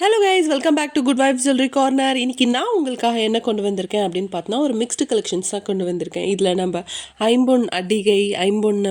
Hello guys, welcome back to good vibes jewellery corner. இன்னைக்கு நான் உங்களுக்காக என்ன கொண்டு வந்திருக்கேன் அப்படின்னு பார்த்தோன்னா, ஒரு மிக்ஸ்டு கலெக்ஷன்ஸ் தான் கொண்டு வந்திருக்கேன். இதில் நம்ம ஐம்பொன் அடிகை, ஐம்பொன்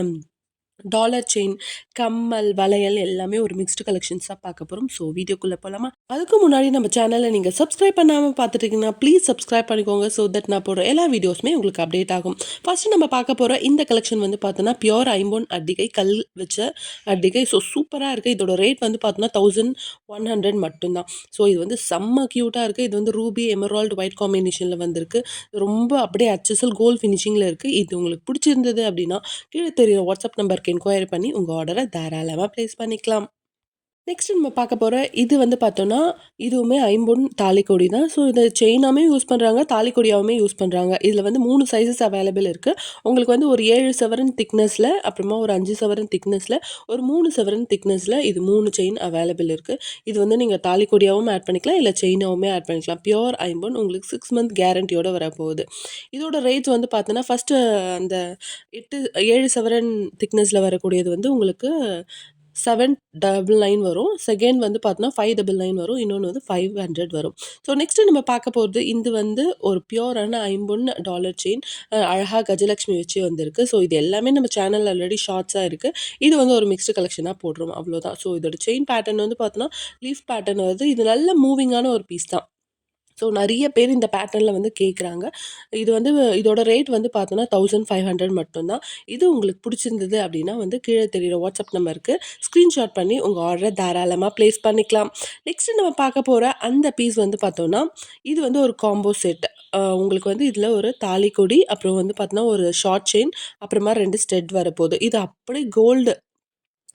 டாலர் செயின், கம்மல், வளையல் எல்லாமே ஒரு மிக்ஸ்டு கலெக்ஷன்ஸாக பார்க்க போகிறோம். ஸோ வீடியோக்குள்ளே போகலாமா? அதுக்கு முன்னாடி நம்ம சேனலை நீங்கள் சப்ஸ்கிரைப் பண்ணாமல் பார்த்துட்டீங்கன்னா ப்ளீஸ் சப்ஸ்கிரைப் பண்ணிக்கோங்க. ஸோ தட் நான் போடுற எல்லா வீடியோஸுமே உங்களுக்கு அப்டேட் ஆகும். ஃபஸ்ட்டு நம்ம பார்க்க போகிற இந்த கலெக்ஷன் வந்து பார்த்தோன்னா பியோர் ஐம்பொன் அடிகை, கல் வச்ச அடிகை. ஸோ சூப்பராக இருக்குது. இதோட ரேட் வந்து பார்த்தோன்னா 1100 மட்டும்தான். ஸோ இது வந்து செம்ம க்யூட்டாக இருக்குது. இது வந்து ரூபி எமரால்டு ஒயிட் காம்பினேஷனில் வந்திருக்கு. ரொம்ப அப்படியே HSL கோல்ட் ஃபினிஷிங்கில் இருக்குது. இது உங்களுக்கு பிடிச்சிருந்தது அப்படின்னா கீழே தெரியுற வாட்ஸ்அப் நம்பருக்கு என்கொயரி பண்ணி உங்கள் ஆர்டரை தாராளமாக ப்ளேஸ் பண்ணிக்கலாம். நெக்ஸ்ட் நம்ம பார்க்க போகிற இது வந்து பார்த்தோன்னா, இதுவுமே ஐம்பொன் தாலிக்கொடி தான். ஸோ இதை செயினாமே யூஸ் பண்ணுறாங்க, தாலிக்கொடியாவுமே யூஸ் பண்ணுறாங்க. இதில் வந்து 3 சைஸஸ் அவைலபிள் இருக்குது. உங்களுக்கு வந்து ஒரு 7 சவரன் திக்னஸில், அப்புறமா ஒரு 5 சவரன் திக்னஸில், ஒரு 3 சவரன் திக்னஸில் இது 3 செயின் அவைலபிள் இருக்குது. இது வந்து நீங்கள் தாலிக்கொடியாகவும் ஆட் பண்ணிக்கலாம், இல்லை செயினாவுமே ஆட் பண்ணிக்கலாம். பியோர் ஐம்பொன் உங்களுக்கு 6 மந்த் கேரண்டியோடு வரப்போகுது. இதோட ரேட்ஸ் வந்து பார்த்தோன்னா, ஃபஸ்ட்டு அந்த 7 சவரன் திக்னஸில் வரக்கூடியது வந்து உங்களுக்கு 799 வரும். செகண்ட் வந்து பார்த்தோன்னா 599 வரும். இன்னொன்று வந்து 500 வரும். ஸோ நெக்ஸ்ட்டு நம்ம பார்க்க போகிறது இது வந்து ஒரு பியூரான ஐம்பொன் டாலர் செயின். அழகாக கஜலக்ஷ்மி வச்சு வந்திருக்கு. ஸோ இது எல்லாமே நம்ம சேனல் ஆல்ரெடி ஷார்ட்ஸாக இருக்குது. இது வந்து ஒரு மிக்ஸ்டு கலெக்ஷனாக போடுறோம், அவ்வளோதான். ஸோ இதோட செயின் பேட்டர்ன் வந்து பார்த்தோன்னா லீஃப் பேட்டர்ன் வருது. இது நல்ல மூவிங்கான ஒரு பீஸ் தான். ஸோ நிறைய பேர் இந்த பேட்டர்னில் வந்து கேட்குறாங்க. இது வந்து இதோட ரேட் வந்து பார்த்தோன்னா 1500 மட்டும்தான். இது உங்களுக்கு பிடிச்சிருந்தது அப்படின்னா வந்து கீழே தெரியிற வாட்ஸ்அப் நம்பருக்கு ஸ்க்ரீன்ஷாட் பண்ணி உங்கள் ஆர்டரை தாராளமாக ப்ளேஸ் பண்ணிக்கலாம். நெக்ஸ்ட்டு நம்ம பார்க்க போகிற அந்த பீஸ் வந்து பார்த்தோன்னா, இது வந்து ஒரு காம்போ செட். உங்களுக்கு வந்து இதில் ஒரு தாலிக்கொடி, அப்புறம் வந்து பார்த்தோன்னா ஒரு ஷார்ட் செயின், அப்புறமா 2 ஸ்டெட் வரப்போகுது. இது அப்படியே கோல்டு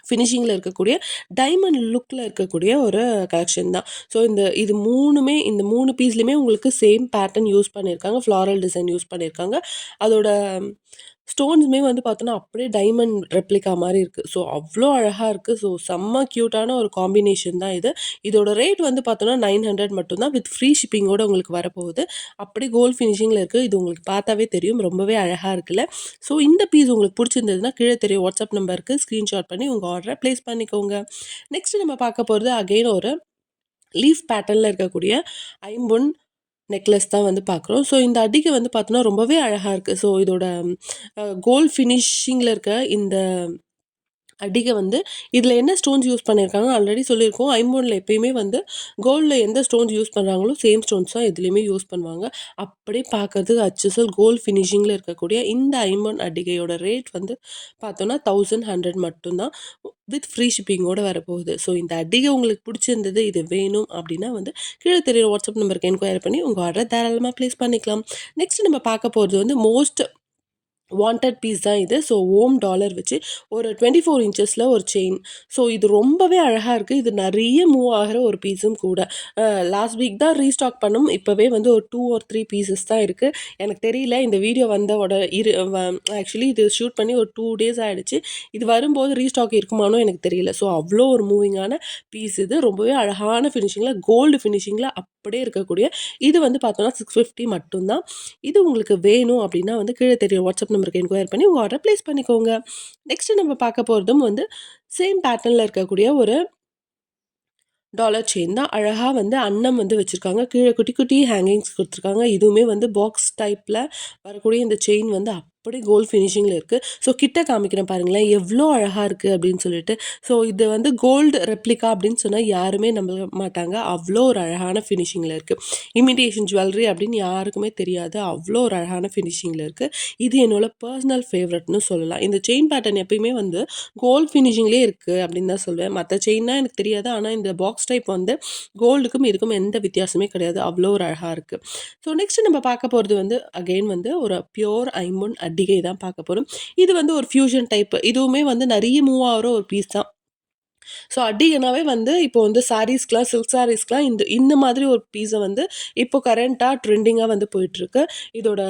ஃபினிஷிங்கில் இருக்கக்கூடிய டைமண்ட் லுக்கில் இருக்கக்கூடிய ஒரு கலெக்ஷன் தான். ஸோ இது 3மே, இந்த 3 பீஸ்லையுமே உங்களுக்கு சேம் பேட்டர்ன் யூஸ் பண்ணியிருக்காங்க. ஃப்ளாரல் டிசைன் யூஸ் பண்ணியிருக்காங்க. அதோட ஸ்டோன்ஸுமே வந்து பார்த்தோன்னா அப்படியே டைமண்ட் ரெப்ளிகா மாதிரி இருக்குது. ஸோ அவ்வளோ அழகாக இருக்குது. ஸோ செம்ம க்யூட்டான ஒரு காம்பினேஷன் தான் இது. இதோட ரேட் வந்து பார்த்தோன்னா 900 மட்டும்தான், வித் ஃப்ரீ ஷிப்பிங்கோடு உங்களுக்கு வரப்போகுது. அப்படியே கோல்ட் ஃபினிஷிங்கில் இருக்குது. இது உங்களுக்கு பார்த்தாவே தெரியும், ரொம்பவே அழகாக இருக்குல்ல. ஸோ இந்த பீஸ் உங்களுக்கு பிடிச்சிருந்ததுன்னா கீழே தெரியும் வாட்ஸ்அப் நம்பருக்கு ஸ்க்ரீன்ஷாட் பண்ணி உங்கள் ஆர்டரை ப்ளேஸ் பண்ணிக்கோங்க. நெக்ஸ்ட் நம்ம பார்க்க போகிறது அகெயின் ஒரு லீஃப் பேட்டர்னில் இருக்கக்கூடிய ஐம்பொன் நெக்லஸ் தான் வந்து பார்க்குறோம். ஸோ இந்த அடிகை வந்து பார்த்தோன்னா ரொம்பவே அழகாக இருக்குது. ஸோ இதோட கோல்ட் ஃபினிஷிங்கில் இருக்க இந்த அடிகை வந்து இதில் என்ன ஸ்டோன்ஸ் யூஸ் பண்ணியிருக்காங்க ஆல்ரெடி சொல்லியிருக்கோம். ஐம்பொனில் எப்பயுமே வந்து கோல்டில் எந்த ஸ்டோன்ஸ் யூஸ் பண்ணுறாங்களோ சேம் ஸ்டோன்ஸ் தான் எதுலேயுமே யூஸ் பண்ணுவாங்க. அப்படியே பார்க்கறதுக்கு HSL கோல்ட் ஃபினிஷிங்கில் இருக்கக்கூடிய இந்த ஐம்பொன் அடிகையோட ரேட் வந்து பார்த்தோன்னா 1100 மட்டும்தான், வித் ஃப்ரீ ஷிப்பிங்கோடு வரப்போகுது. ஸோ இந்த அடிகை உங்களுக்கு பிடிச்சிருந்தது, இது வேணும் அப்படின்னா வந்து கீழே தெரியுற வாட்ஸ்அப் நம்பருக்கு என்கொயரி பண்ணி உங்கள் ஆர்டரை தாராளமாக ப்ளேஸ் பண்ணிக்கலாம். நெக்ஸ்ட் நம்ம பார்க்க போகிறது வந்து மோஸ்ட் வாண்டட் பீஸ் தான் இது. ஸோ ஓம் டாலர் வச்சு ஒரு 24 இன்ச்சஸில் ஒரு செயின். ஸோ இது ரொம்பவே அழகாக இருக்குது. இது நிறைய மூவ் ஆகிற ஒரு பீஸும் கூட. லாஸ்ட் வீக் தான் ரீஸ்டாக் பண்ணோம். இப்போவே வந்து ஒரு 2 or 3 பீசஸ் தான் இருக்குது. எனக்கு தெரியல, இந்த வீடியோ வந்தோட ஆக்சுவலி இது ஷூட் பண்ணி ஒரு 2 days ஆகிடுச்சு. இது வரும்போது ரீஸ்டாக் இருக்குமானோ எனக்கு தெரியல. ஸோ அவ்வளோ ஒரு மூவிங்கான பீஸ் இது. ரொம்பவே அழகான ஃபினிஷிங்கில், கோல்டு ஃபினிஷிங்கில் அப்படியே இருக்கக்கூடிய இது வந்து பார்த்தோன்னா 650 மட்டும்தான். இது உங்களுக்கு வேணும் அப்படின்னா வந்து கீழே தெரியும் வாட்ஸ்அப் நம்பருக்கு என்கொயரி பண்ணி உங்கள் ஆர்டர் ப்ளேஸ் பண்ணிக்கோங்க. நெக்ஸ்ட்டு நம்ம பார்க்க போகிறதும் வந்து சேம் பேட்டர்னில் இருக்கக்கூடிய ஒரு டாலர் செயின் தான். அழகாக வந்து அன்னம் வந்து வச்சுருக்காங்க. கீழே குட்டி குட்டி ஹேங்கிங்ஸ் கொடுத்துருக்காங்க. இதுவுமே வந்து பாக்ஸ் டைப்பில் வரக்கூடிய இந்த செயின் வந்து அப்படியே கோல்ட் ஃபினிஷிங்கில் இருக்குது. ஸோ கிட்ட காமிக்கிறேன் பாருங்களேன், எவ்வளோ அழகாக இருக்குது அப்படின்னு சொல்லிட்டு. ஸோ இது வந்து கோல்டு ரெப்ளிகா அப்படின்னு சொன்னால் யாருமே நம்ப மாட்டாங்க. அவ்வளோ ஒரு அழகான ஃபினிஷிங்கில் இருக்குது. இமிடேஷன் ஜுவல்லரி அப்படின்னு யாருக்குமே தெரியாது, அவ்வளோ ஒரு அழகான ஃபினிஷிங்கில் இருக்குது. இது என்னோட பர்சனல் ஃபேவரட்னு சொல்லலாம். இந்த செயின் பேட்டர்ன் எப்பயுமே வந்து கோல்ட் ஃபினிஷிங்லேயே இருக்குது அப்படின்னு தான் சொல்வேன். மற்ற செயின்னா எனக்கு தெரியாது, ஆனால் இந்த பாக்ஸ் டைப் வந்து கோல்டுக்கும் இதுக்கும் எந்த வித்தியாசமே கிடையாது. அவ்வளோ ஒரு அழகாக இருக்குது. ஸோ நெக்ஸ்ட் நம்ம பார்க்க போகிறது வந்து அகெயின் வந்து ஒரு பியோர் ஐம்பொன் அடிகை தான் பார்க்க போகிறோம். இது வந்து ஒரு ஃபியூஷன் டைப். இதுவுமே வந்து நிறைய மூவ் ஆகிற ஒரு பீஸ் தான். ஸோ அடிகனாவே வந்து இப்போ வந்து சாரீஸ்க்குலாம், சில்க் சாரீஸ்க்குலாம் இந்த மாதிரி ஒரு பீஸை வந்து இப்போ கரண்ட்டாக ட்ரெண்டிங்காக வந்து போயிட்டுருக்கு. இதோட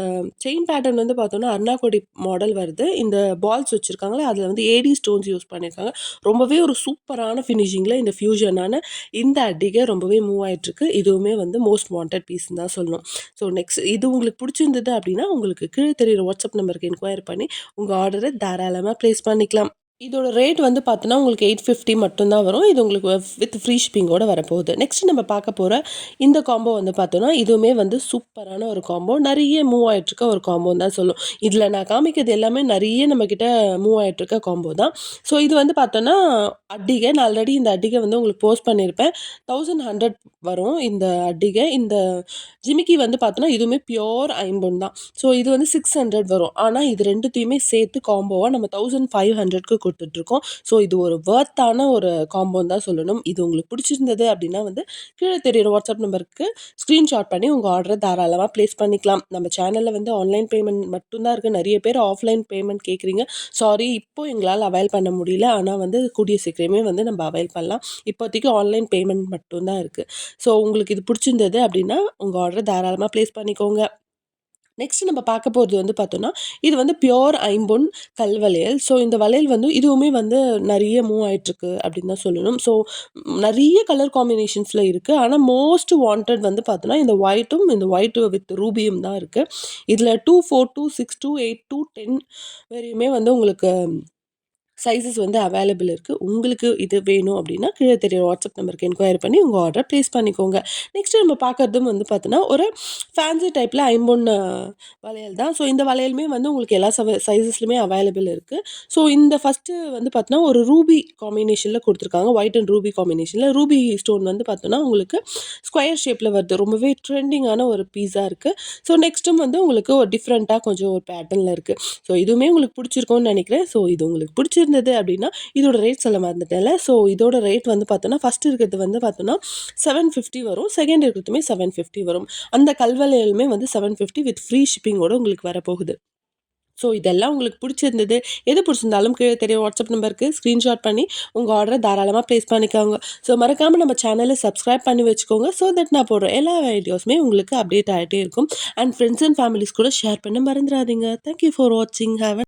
செயின் பேட்டர்ன் வந்து பார்த்தோன்னா அர்னாக்கோடி மாடல் வருது. இந்த பால்ஸ் வச்சுருக்காங்களே அதில் வந்து ஏடி ஸ்டோன்ஸ் யூஸ் பண்ணியிருக்காங்க. ரொம்பவே ஒரு சூப்பரான ஃபினிஷிங்கில் இந்த ஃபியூஷனான இந்த அடிகை ரொம்பவே மூவ் ஆகிட்டுருக்கு. இதுவுமே வந்து மோஸ்ட் வாண்டட் பீஸ்ன்னு தான் சொல்லணும். ஸோ நெக்ஸ்ட் இது உங்களுக்கு பிடிச்சிருந்தது அப்படின்னா உங்களுக்கு கீழே தெரியுற வாட்ஸ்அப் நம்பருக்கு என்கொயரி பண்ணி உங்கள் ஆர்டரை தாராளமாக ப்ளேஸ் பண்ணிக்கலாம். இதோட ரேட் வந்து பார்த்தோன்னா, உங்களுக்கு 850 மட்டும் தான் வரும். இது உங்களுக்கு வித் ஃப்ரீ ஷிப்பிங்கோட வரப்போகுது. நெக்ஸ்ட் நம்ம பார்க்க போற இந்த காம்போ வந்து பார்த்தோன்னா, இதுவுமே வந்து சூப்பரான ஒரு காம்போ. நெறைய மூவ் ஆயிட்டுருக்க ஒரு காம்போன்னு தான் சொல்லும். இதில நான் காமிக்கிறது எல்லாமே நெறைய நம்மகிட்ட மூவ் ஆயிட்டுருக்க காம்போ தான். ஸோ இது வந்து பார்த்தோன்னா, அட்டிகை. நான் ஆல்ரெடி இந்த அட்டிகை வந்து உங்களுக்கு போஸ்ட் பண்ணியிருப்பேன். 1100 வரும் இந்த அட்டிகை. இந்த ஜிமிக்கி வந்து பார்த்தோன்னா, இதுவுமே பியூர் ஐம்பொன் தான். ஸோ இது வந்து 600 வரும். ஆனா இது 2த்தையுமே சேர்த்து காம்போவா நம்ம 1500க்கு குடுத்துட்ருக்கோம். ஸோ இது ஒரு வொர்த்தான ஒரு காம்போன்னு தான் சொல்லணும். இது உங்களுக்கு பிடிச்சிருந்தது அப்படின்னா வந்து, கீழ தெரியிற வாட்ஸ்அப் நம்பருக்கு ஸ்க்ரீன்ஷாட் பண்ணி உங்க ஆர்டர தாராளமா பிளேஸ் பண்ணிக்கலாம். நம்ம சேனல்ல வந்து ஆன்லைன் பேமெண்ட் மட்டும் தான் இருக்கு. நெறைய பேர் ஆஃப்லைன் பேமெண்ட் கேட்குறீங்க. சாரி இப்போ எங்களால அவைல் பண்ண முடியல. ஆனா வந்து கூடிய சீக்கிரமே வந்து நம்ம அவைல் பண்ணலாம். இப்போதைக்கு ஆன்லைன் பேமெண்ட் மட்டும் தான் இருக்கு. ஸோ உங்களுக்கு இது பிடிச்சிருந்தது அப்படின்னா, உங்க ஆர்டர தாராளமா பிளேஸ் பண்ணிக்கோங்க. நெக்ஸ்ட் நம்ம பார்க்க போறது வந்து பார்த்தோம்னா, இது வந்து பியூர் ஐம்பொன் கல் வளையல். ஸோ இந்த வளையல் வந்து இதுவுமே வந்து நெறைய மூவ் ஆயிட்டுருக்கு அப்படின்னு தான் சொல்லணும். ஸோ நெறைய கலர் காம்பினேஷன்ஸ்ல இருக்கு. ஆனா மோஸ்ட் வாண்டட் வந்து பார்த்தோம்னா, இந்த ஒயிட்டும் இந்த ஒயிட் வித் ரூபியும் தான் இருக்கு. இதில 2, 4, 2, 6, 2, 8, 2, 10 வரையுமே வந்து உங்களுக்கு சைஸஸ் வந்து அவைலபிள் இருக்கு. உங்களுக்கு இது வேணும் அப்படின்னா, கீழ தெரியிற வாட்ஸ்அப் நம்பருக்கு என்கொயரி பண்ணி உங்க ஆர்டர பிளேஸ் பண்ணிக்கோங்க. நெக்ஸ்ட் நம்ம பார்க்கறதும் வந்து பார்த்தோன்னா, ஒரு ஃபேன்சி டைப்ல ஐம்பொன் வளையல் தான். ஸோ இந்த வளையலுமே வந்து உங்களுக்கு எல்லா சைஸஸ்லயுமே அவைலபிள் இருக்கு. ஸோ இந்த ஃபர்ஸ்ட்டு வந்து பார்த்தோன்னா, ஒரு ரூபி காம்பினேஷன்ல குடுத்துருக்காங்க. ஒயிட் அண்ட் ரூபி காம்பினேஷன்ல. ரூபி ஸ்டோன் வந்து பார்த்தோன்னா, உங்களுக்கு ஸ்கொயர் ஷேப்ல வருது. ரொம்பவே ட்ரெண்டிங்கான ஒரு பீஸா இருக்கு. ஸோ நெக்ஸ்ட்டும் வந்து உங்களுக்கு ஒரு டிஃப்ரெண்ட்டா கொஞ்சம் ஒரு பேட்டர்ன்ல இருக்கு. ஸோ இதுவுமே உங்களுக்கு பிடிச்சிருக்கும்னு நெனைக்கிறேன். ஸோ இது உங்களுக்கு பிடிச்சிருந்தது அப்படின்னா, இதோட ரேட் சொல்ல மறந்துட்டேன்ல. ஸோ இதோட ரேட் வந்து பார்த்தோன்னா, ஃபர்ஸ்ட் இருக்கிறது வந்து பார்த்தோன்னா 750 வரும். செகண்ட் இருக்கிறதுமே 750 வரும். அந்த கல்வளையலுமே வந்து 750 வித் ஃப்ரீ ஷிப்பிங்கோட உங்களுக்கு வரப்போகுது. ஸோ இதெல்லாம் உங்களுக்கு பிடிச்சிருந்தது. எது பிடிச்சிருந்தாலும் கீழ தெரிய வாட்ஸ்அப் நம்பருக்கு ஸ்க்ரீன்ஷாட் பண்ணி உங்க ஆர்டர தாராளமா பிளேஸ் பண்ணிக்கோங்க. ஸோ மறக்காம நம்ம சேனல சப்ஸ்கிரைப் பண்ணி வச்சுக்கோங்க. ஸோ தட் நான் போடுற எல்லா வீடியோஸுமே உங்களுக்கு அப்டேட் ஆயிட்டே இருக்கும். அண்ட் ஃப்ரெண்ட்ஸ் அண்ட் ஃபேமிலிஸ் கூட ஷேர் பண்ண மறந்துறாதீங்க. தேங்க் யூ ஃபார் வாட்சிங். Have a